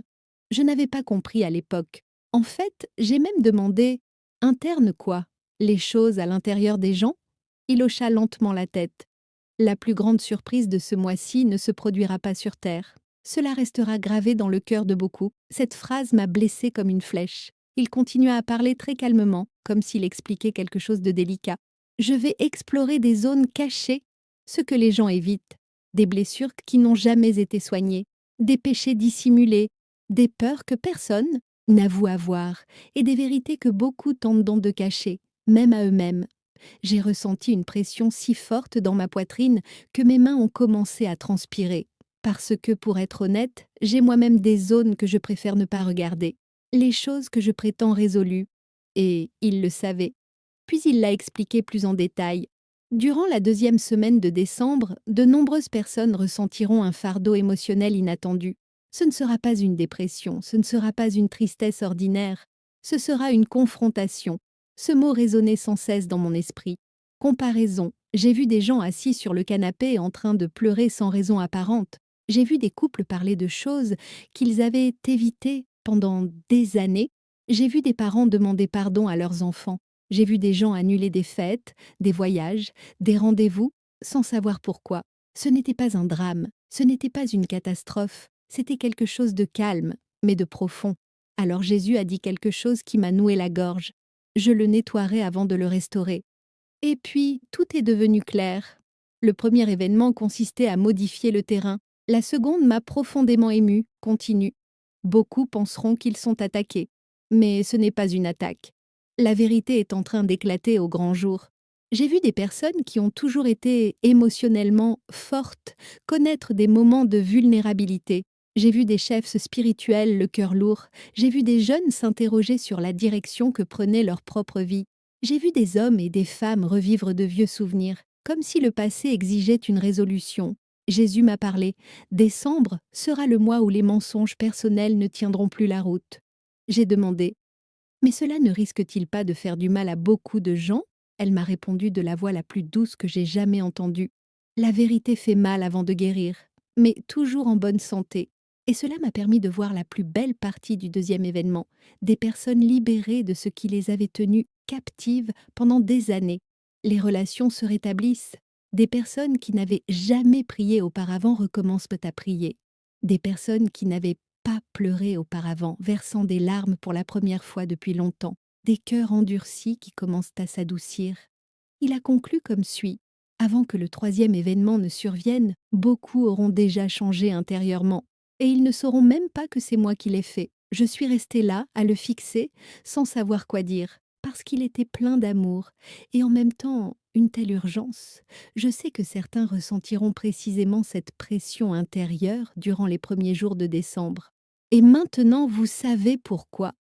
Je n'avais pas compris à l'époque. En fait, j'ai même demandé Interne quoi? Les choses à l'intérieur des gens? Il hocha lentement la tête. La plus grande surprise de ce mois-ci ne se produira pas sur Terre. Cela restera gravé dans le cœur de beaucoup. Cette phrase m'a blessée comme une flèche. Il continua à parler très calmement, comme s'il expliquait quelque chose de délicat. Je vais explorer des zones cachées, ce que les gens évitent, des blessures qui n'ont jamais été soignées, des péchés dissimulés, des peurs que personne n'avoue avoir, et des vérités que beaucoup tentent donc de cacher, même à eux-mêmes. J'ai ressenti une pression si forte dans ma poitrine que mes mains ont commencé à transpirer. Parce que, pour être honnête, j'ai moi-même des zones que je préfère ne pas regarder, les choses que je prétends résolues. Et il le savait. Puis il l'a expliqué plus en détail. Durant la deuxième semaine de décembre, de nombreuses personnes ressentiront un fardeau émotionnel inattendu. Ce ne sera pas une dépression, ce ne sera pas une tristesse ordinaire, ce sera une confrontation. Ce mot résonnait sans cesse dans mon esprit. Comparaison. J'ai vu des gens assis sur le canapé en train de pleurer sans raison apparente. J'ai vu des couples parler de choses qu'ils avaient évitées pendant des années. J'ai vu des parents demander pardon à leurs enfants. J'ai vu des gens annuler des fêtes, des voyages, des rendez-vous, sans savoir pourquoi. Ce n'était pas un drame, ce n'était pas une catastrophe, c'était quelque chose de calme, mais de profond. Alors Jésus a dit quelque chose qui m'a noué la gorge. Je le nettoierai avant de le restaurer. Et puis, tout est devenu clair. Le premier événement consistait à modifier le terrain. La seconde m'a profondément émue, continue. Beaucoup penseront qu'ils sont attaqués. Mais ce n'est pas une attaque. La vérité est en train d'éclater au grand jour. J'ai vu des personnes qui ont toujours été émotionnellement fortes connaître des moments de vulnérabilité. J'ai vu des chefs spirituels le cœur lourd. J'ai vu des jeunes s'interroger sur la direction que prenait leur propre vie. J'ai vu des hommes et des femmes revivre de vieux souvenirs, comme si le passé exigeait une résolution. Jésus m'a parlé. Décembre sera le mois où les mensonges personnels ne tiendront plus la route. J'ai demandé. Mais cela ne risque-t-il pas de faire du mal à beaucoup de gens? Elle m'a répondu de la voix la plus douce que j'ai jamais entendue. La vérité fait mal avant de guérir, mais toujours en bonne santé. Et cela m'a permis de voir la plus belle partie du deuxième événement, des personnes libérées de ce qui les avait tenues captives pendant des années. Les relations se rétablissent. Des personnes qui n'avaient jamais prié auparavant recommencent à prier. Des personnes qui n'avaient pas pleuré auparavant, versant des larmes pour la première fois depuis longtemps. Des cœurs endurcis qui commencent à s'adoucir. Il a conclu comme suit. Avant que le troisième événement ne survienne, beaucoup auront déjà changé intérieurement. Et ils ne sauront même pas que c'est moi qui l'ai fait. Je suis restée là, à le fixer, sans savoir quoi dire, parce qu'il était plein d'amour, et en même temps, une telle urgence. Je sais que certains ressentiront précisément cette pression intérieure durant les premiers jours de décembre. Et maintenant, vous savez pourquoi.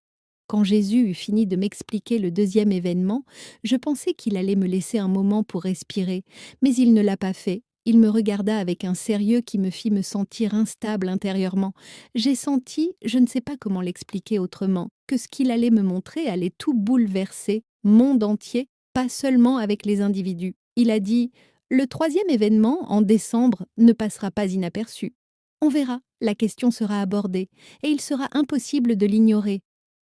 Quand Jésus eut fini de m'expliquer le deuxième événement, je pensais qu'il allait me laisser un moment pour respirer, mais il ne l'a pas fait. Il me regarda avec un sérieux qui me fit me sentir instable intérieurement. J'ai senti, je ne sais pas comment l'expliquer autrement, que ce qu'il allait me montrer allait tout bouleverser, monde entier, pas seulement avec les individus. Il a dit « Le troisième événement, en décembre, ne passera pas inaperçu. On verra, la question sera abordée, et il sera impossible de l'ignorer. »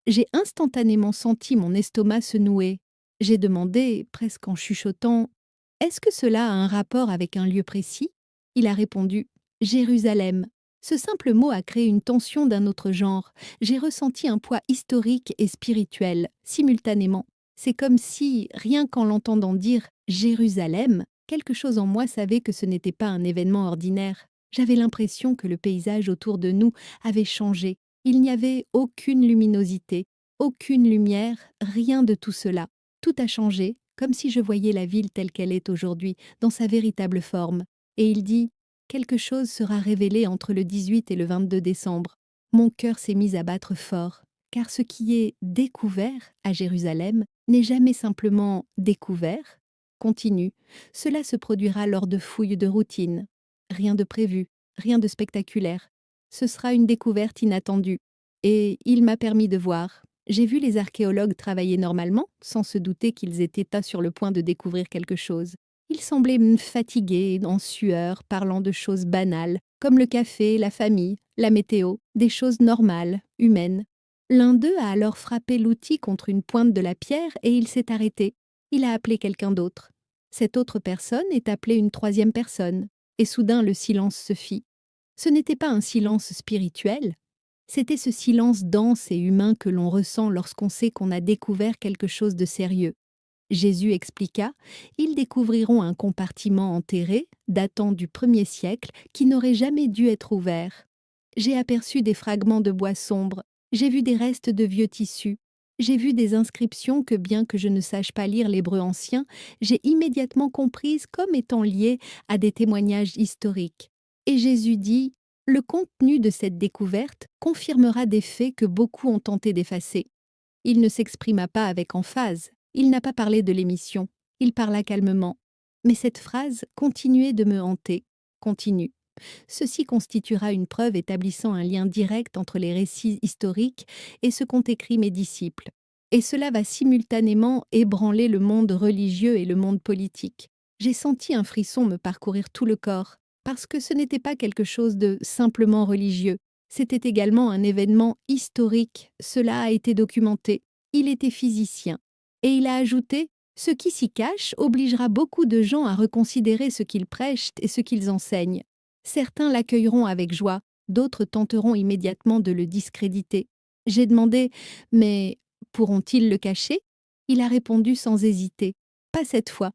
J'ai instantanément senti mon estomac se nouer. J'ai demandé, presque en chuchotant, « Est-ce que cela a un rapport avec un lieu précis ?» Il a répondu, « Jérusalem. » Ce simple mot a créé une tension d'un autre genre. J'ai ressenti un poids historique et spirituel, simultanément. C'est comme si, rien qu'en l'entendant dire « Jérusalem », quelque chose en moi savait que ce n'était pas un événement ordinaire. J'avais l'impression que le paysage autour de nous avait changé. Il n'y avait aucune luminosité, aucune lumière, rien de tout cela. Tout a changé, comme si je voyais la ville telle qu'elle est aujourd'hui, dans sa véritable forme. Et il dit « Quelque chose sera révélé entre le 18 et le 22 décembre. » Mon cœur s'est mis à battre fort, car ce qui est découvert à Jérusalem n'est jamais simplement découvert. Continue, cela se produira lors de fouilles de routine. Rien de prévu, rien de spectaculaire. Ce sera une découverte inattendue. Et il m'a permis de voir. J'ai vu les archéologues travailler normalement, sans se douter qu'ils étaient sur le point de découvrir quelque chose. Ils semblaient fatigués, en sueur, parlant de choses banales, comme le café, la famille, la météo, des choses normales, humaines. L'un d'eux a alors frappé l'outil contre une pointe de la pierre et il s'est arrêté. Il a appelé quelqu'un d'autre. Cette autre personne est appelée une troisième personne. Et soudain le silence se fit. Ce n'était pas un silence spirituel, c'était ce silence dense et humain que l'on ressent lorsqu'on sait qu'on a découvert quelque chose de sérieux. Jésus expliqua, ils découvriront un compartiment enterré, datant du 1er siècle, qui n'aurait jamais dû être ouvert. J'ai aperçu des fragments de bois sombre, j'ai vu des restes de vieux tissus, j'ai vu des inscriptions que bien que je ne sache pas lire l'hébreu ancien, j'ai immédiatement comprises comme étant liées à des témoignages historiques. Et Jésus dit, le contenu de cette découverte confirmera des faits que beaucoup ont tenté d'effacer. Il ne s'exprima pas avec emphase, il n'a pas parlé de l'émission, il parla calmement. Mais cette phrase continuait de me hanter. Continue. Ceci constituera une preuve établissant un lien direct entre les récits historiques et ce qu'ont écrit mes disciples. Et cela va simultanément ébranler le monde religieux et le monde politique. J'ai senti un frisson me parcourir tout le corps, parce que ce n'était pas quelque chose de simplement religieux. C'était également un événement historique, cela a été documenté. Il était physicien. Et il a ajouté « Ce qui s'y cache obligera beaucoup de gens à reconsidérer ce qu'ils prêchent et ce qu'ils enseignent. Certains l'accueilleront avec joie, d'autres tenteront immédiatement de le discréditer. J'ai demandé « Mais pourront-ils le cacher ?» Il a répondu sans hésiter « Pas cette fois. »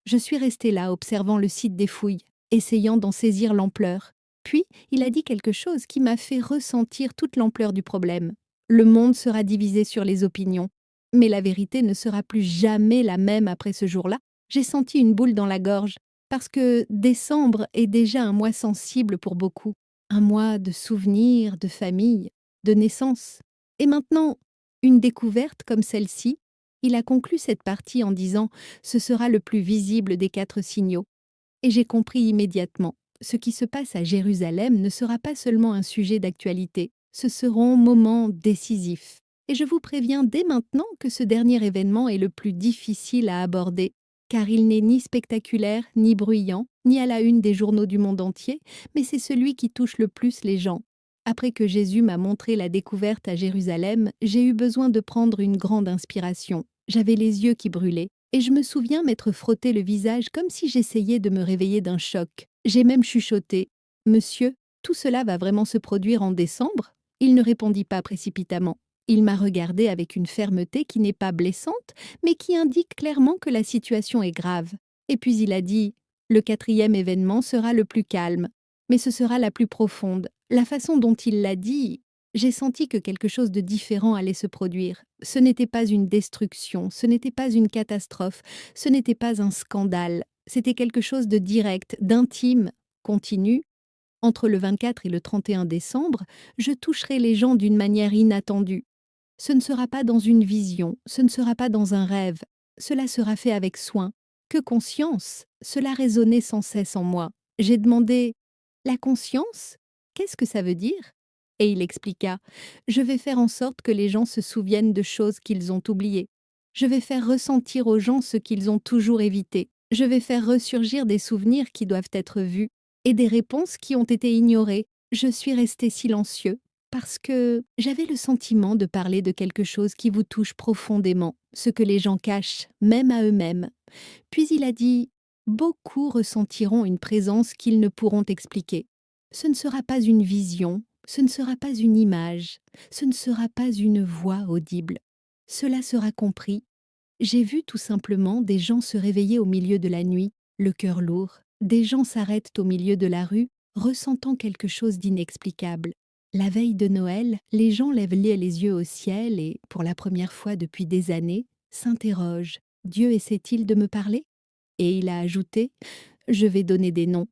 Je suis restée là observant le site des fouilles, essayant d'en saisir l'ampleur. Puis, il a dit quelque chose qui m'a fait ressentir toute l'ampleur du problème. Le monde sera divisé sur les opinions. Mais la vérité ne sera plus jamais la même après ce jour-là. J'ai senti une boule dans la gorge, parce que décembre est déjà un mois sensible pour beaucoup. Un mois de souvenirs, de famille, de naissance. Et maintenant, une découverte comme celle-ci, il a conclu cette partie en disant « Ce sera le plus visible des 4 signaux ». Et j'ai compris immédiatement. Ce qui se passe à Jérusalem ne sera pas seulement un sujet d'actualité, ce seront moments décisifs. Et je vous préviens dès maintenant que ce dernier événement est le plus difficile à aborder, car il n'est ni spectaculaire, ni bruyant, ni à la une des journaux du monde entier, mais c'est celui qui touche le plus les gens. Après que Jésus m'a montré la découverte à Jérusalem, j'ai eu besoin de prendre une grande inspiration. J'avais les yeux qui brûlaient. Et je me souviens m'être frotté le visage comme si j'essayais de me réveiller d'un choc. J'ai même chuchoté « Monsieur, tout cela va vraiment se produire en décembre ?» Il ne répondit pas précipitamment. Il m'a regardé avec une fermeté qui n'est pas blessante, mais qui indique clairement que la situation est grave. Et puis il a dit « Le 4e événement sera le plus calme, mais ce sera la plus profonde. » La façon dont il l'a dit, j'ai senti que quelque chose de différent allait se produire. Ce n'était pas une destruction, ce n'était pas une catastrophe, ce n'était pas un scandale. C'était quelque chose de direct, d'intime, continu. Entre le 24 et le 31 décembre, je toucherai les gens d'une manière inattendue. Ce ne sera pas dans une vision, ce ne sera pas dans un rêve. Cela sera fait avec soin. Que conscience! Cela résonnait sans cesse en moi. J'ai demandé « La conscience? Qu'est-ce que ça veut dire ?» Et il expliqua « Je vais faire en sorte que les gens se souviennent de choses qu'ils ont oubliées. Je vais faire ressentir aux gens ce qu'ils ont toujours évité. Je vais faire ressurgir des souvenirs qui doivent être vus et des réponses qui ont été ignorées. » Je suis resté silencieux parce que j'avais le sentiment de parler de quelque chose qui vous touche profondément, ce que les gens cachent, même à eux-mêmes. Puis il a dit « Beaucoup ressentiront une présence qu'ils ne pourront expliquer. Ce ne sera pas une vision, ce ne sera pas une image, ce ne sera pas une voix audible. Cela sera compris. J'ai vu tout simplement des gens se réveiller au milieu de la nuit, le cœur lourd. Des gens s'arrêtent au milieu de la rue, ressentant quelque chose d'inexplicable. La veille de Noël, les gens lèvent les yeux au ciel et, pour la première fois depuis des années, s'interrogent. Dieu essaie-t-il de me parler ? Et il a ajouté « Je vais donner des noms,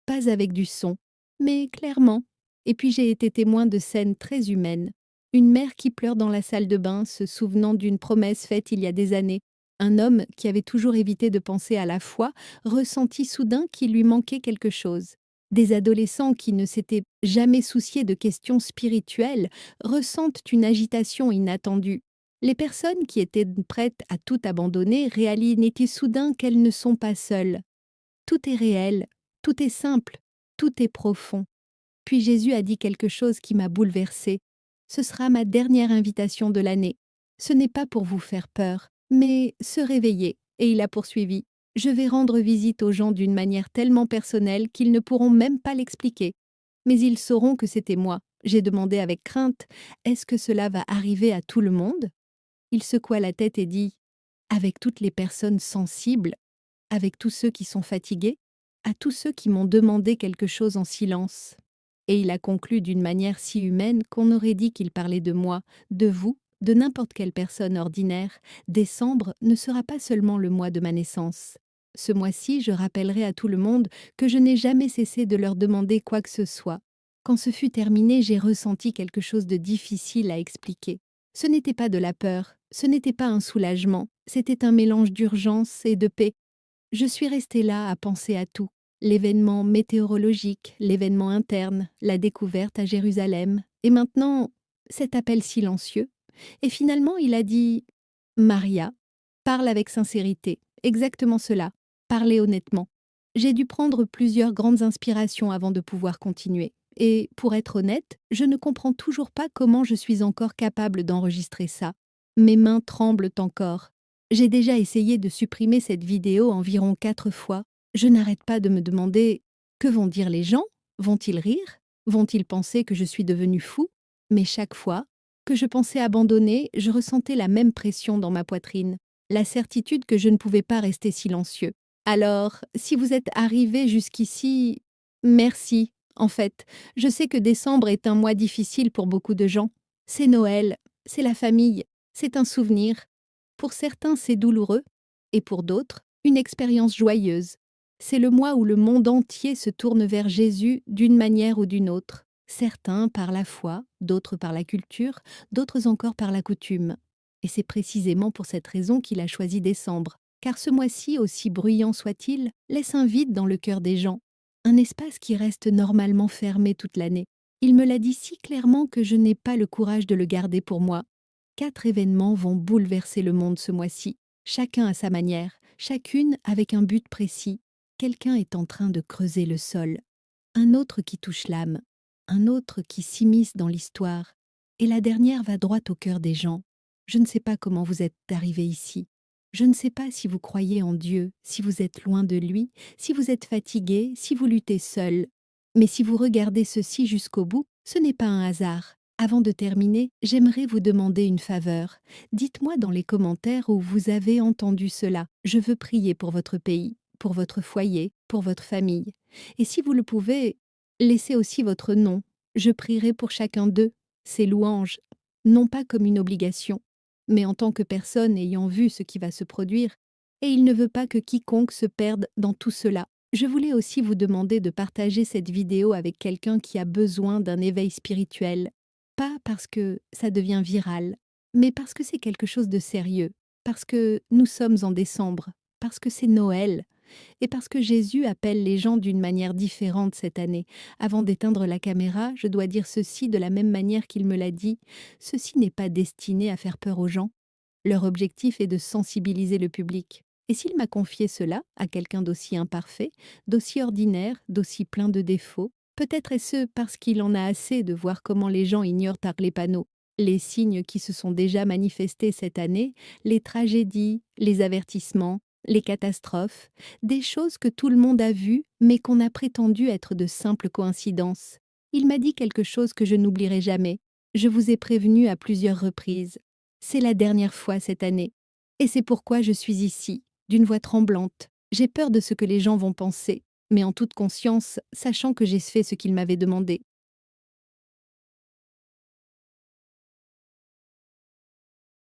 pas avec du son, mais clairement. » Et puis j'ai été témoin de scènes très humaines. Une mère qui pleure dans la salle de bain, se souvenant d'une promesse faite il y a des années. Un homme qui avait toujours évité de penser à la foi, ressentit soudain qu'il lui manquait quelque chose. Des adolescents qui ne s'étaient jamais souciés de questions spirituelles ressentent une agitation inattendue. Les personnes qui étaient prêtes à tout abandonner réalisent soudain qu'elles ne sont pas seules. Tout est réel, tout est simple, tout est profond. Puis Jésus a dit quelque chose qui m'a bouleversée. Ce sera ma dernière invitation de l'année. Ce n'est pas pour vous faire peur, mais se réveiller. Et il a poursuivi. Je vais rendre visite aux gens d'une manière tellement personnelle qu'ils ne pourront même pas l'expliquer. Mais ils sauront que c'était moi. J'ai demandé avec crainte, est-ce que cela va arriver à tout le monde? Il secoua la tête et dit, avec toutes les personnes sensibles, avec tous ceux qui sont fatigués, à tous ceux qui m'ont demandé quelque chose en silence. Et il a conclu d'une manière si humaine qu'on aurait dit qu'il parlait de moi, de vous, de n'importe quelle personne ordinaire. Décembre ne sera pas seulement le mois de ma naissance. Ce mois-ci, je rappellerai à tout le monde que je n'ai jamais cessé de leur demander quoi que ce soit. Quand ce fut terminé, j'ai ressenti quelque chose de difficile à expliquer. Ce n'était pas de la peur, ce n'était pas un soulagement, c'était un mélange d'urgence et de paix. Je suis restée là à penser à tout. L'événement météorologique, l'événement interne, la découverte à Jérusalem, et maintenant, cet appel silencieux. Et finalement, il a dit « Maria, parle avec sincérité, exactement cela, parlez honnêtement. » J'ai dû prendre plusieurs grandes inspirations avant de pouvoir continuer. Et pour être honnête, je ne comprends toujours pas comment je suis encore capable d'enregistrer ça. Mes mains tremblent encore. J'ai déjà essayé de supprimer cette vidéo environ 4 fois. Je n'arrête pas de me demander que vont dire les gens? Vont-ils rire? Vont-ils penser que je suis devenue fou? Mais chaque fois que je pensais abandonner, je ressentais la même pression dans ma poitrine, la certitude que je ne pouvais pas rester silencieux. Alors, si vous êtes arrivé jusqu'ici, merci. En fait, je sais que décembre est un mois difficile pour beaucoup de gens. C'est Noël, c'est la famille, c'est un souvenir. Pour certains, c'est douloureux, et pour d'autres, une expérience joyeuse. C'est le mois où le monde entier se tourne vers Jésus d'une manière ou d'une autre. Certains par la foi, d'autres par la culture, d'autres encore par la coutume. Et c'est précisément pour cette raison qu'il a choisi décembre, car ce mois-ci, aussi bruyant soit-il, laisse un vide dans le cœur des gens, un espace qui reste normalement fermé toute l'année. Il me l'a dit si clairement que je n'ai pas le courage de le garder pour moi. 4 événements vont bouleverser le monde ce mois-ci, chacun à sa manière, chacune avec un but précis. Quelqu'un est en train de creuser le sol, un autre qui touche l'âme, un autre qui s'immisce dans l'histoire, et la dernière va droit au cœur des gens. Je ne sais pas comment vous êtes arrivé ici. Je ne sais pas si vous croyez en Dieu, si vous êtes loin de lui, si vous êtes fatigué, si vous luttez seul. Mais si vous regardez ceci jusqu'au bout, ce n'est pas un hasard. Avant de terminer, j'aimerais vous demander une faveur. Dites-moi dans les commentaires où vous avez entendu cela. Je veux prier pour votre pays, pour votre foyer, pour votre famille. Et si vous le pouvez, laissez aussi votre nom. Je prierai pour chacun d'eux, ces louanges, non pas comme une obligation, mais en tant que personne ayant vu ce qui va se produire. Et il ne veut pas que quiconque se perde dans tout cela. Je voulais aussi vous demander de partager cette vidéo avec quelqu'un qui a besoin d'un éveil spirituel. Pas parce que ça devient viral, mais parce que c'est quelque chose de sérieux, parce que nous sommes en décembre, parce que c'est Noël, et parce que Jésus appelle les gens d'une manière différente cette année. Avant d'éteindre la caméra, je dois dire ceci de la même manière qu'il me l'a dit. Ceci n'est pas destiné à faire peur aux gens. Leur objectif est de sensibiliser le public. Et s'il m'a confié cela à quelqu'un d'aussi imparfait, d'aussi ordinaire, d'aussi plein de défauts, peut-être est-ce parce qu'il en a assez de voir comment les gens ignorent par les panneaux les signes qui se sont déjà manifestés cette année, les tragédies, les avertissements, les catastrophes, des choses que tout le monde a vues, mais qu'on a prétendu être de simples coïncidences. Il m'a dit quelque chose que je n'oublierai jamais. Je vous ai prévenu à plusieurs reprises. C'est la dernière fois cette année. Et c'est pourquoi je suis ici, d'une voix tremblante. J'ai peur de ce que les gens vont penser, mais en toute conscience, sachant que j'ai fait ce qu'ils m'avaient demandé.